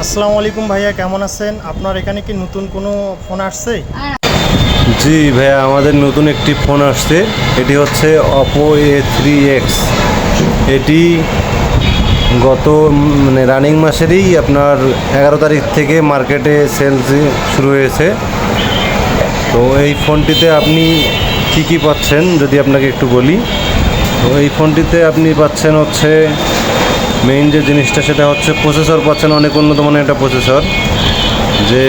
আসসালামু আলাইকুম ভাইয়া, কেমন আছেন? আপনার এখানে কি নতুন কোনো ফোন আসছে? জি ভাইয়া, আমাদের নতুন একটি ফোন আসছে। এটি হচ্ছে অপো A3X। এটি গত রানিং মাসেরই আপনার 11 তারিখ থেকে মার্কেটে সেলস শুরু হয়েছে। তো এই ফোনটিতে আপনি কী পাচ্ছেন যদি আপনাকে একটু বলি। তো এই ফোনটিতে আপনি পাচ্ছেন হচ্ছে মেইন যে জিনিসটা সেটা হচ্ছে প্রসেসর পাচ্ছেন, অনেক উন্নত মানের একটা প্রসেসর। যে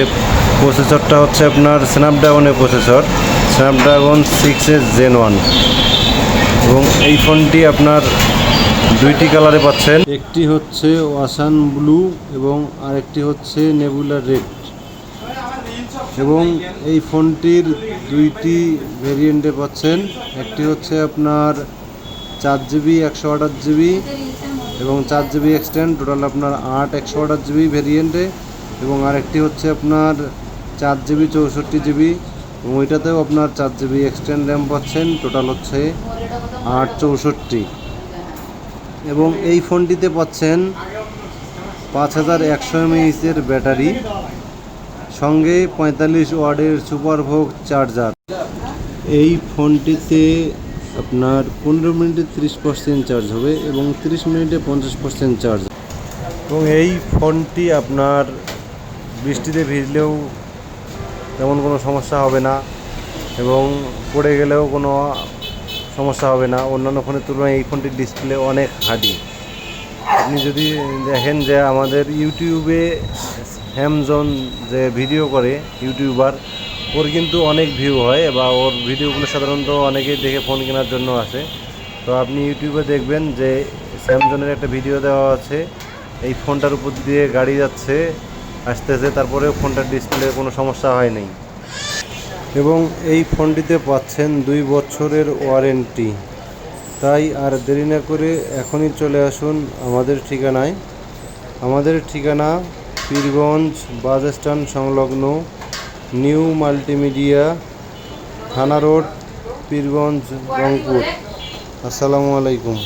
প্রসেসরটা হচ্ছে আপনার স্ন্যাপড্রাগনের প্রসেসর, স্ন্যাপড্রাগন 6s Gen 1। এবং এই ফোনটি আপনার দুইটি কালারে পাচ্ছেন, একটি হচ্ছে ওয়াসান ব্লু এবং আরেকটি হচ্ছে নেবুলা রেড। এবং এই ফোনটির দুইটি ভেরিয়েন্টে পাচ্ছেন, একটি হচ্ছে আপনার 4GB 128GB এবং 4GB এক্সটেন্ড, টোটাল আপনার 8 128GB ভেরিয়েন্টে। এবং আরেকটি হচ্ছে আপনার 4GB 64GB এবং ওইটাতেও আপনার 4GB এক্সটেন্ড র্যাম পাচ্ছেন, টোটাল হচ্ছে 8 64। এবং এই ফোনটিতে পাচ্ছেন 5100 mAh ব্যাটারি, সঙ্গে 45 ওয়াটের সুপারভোগ চার্জার। এই ফোনটিতে আপনার 15 মিনিটে 30% চার্জ হবে এবং 30 মিনিটে 50% চার্জ। এবং এই ফোনটি আপনার বৃষ্টিতে ভিজলেও তেমন কোনো সমস্যা হবে না এবং পড়ে গেলেও কোনো সমস্যা হবে না। অন্যান্য ফোনের তুলনায় এই ফোনটির ডিসপ্লে অনেক হার্ডি। আপনি যদি দেখেন যে আমাদের ইউটিউবে হ্যামজন যে ভিডিও করে ইউটিউবার, ওর কিন্তু অনেক ভিউ হয় বা ওর ভিডিওগুলো সাধারণত অনেকেই দেখে ফোন কেনার জন্য আসে। তো আপনি ইউটিউবে দেখবেন যে স্যামসংয়ের একটা ভিডিও দেওয়া আছে, এই ফোনটার উপর দিয়ে গাড়ি যাচ্ছে আসতেছে, তারপরেও ফোনটার ডিসপ্লে কোনো সমস্যা হয়নি। এবং এই ফোনটিতে পাচ্ছেন 2 বছরের ওয়ারেন্টি। তাই আর দেরি না করে এখনই চলে আসুন আমাদের ঠিকানায়। আমাদের ঠিকানা পীরগঞ্জ বাস স্ট্যান্ড সংলগ্ন নিউ মাল্টিমিডিয়া, থানা রোড, পীরগঞ্জ, রংপুর। আসসালামু আলাইকুম।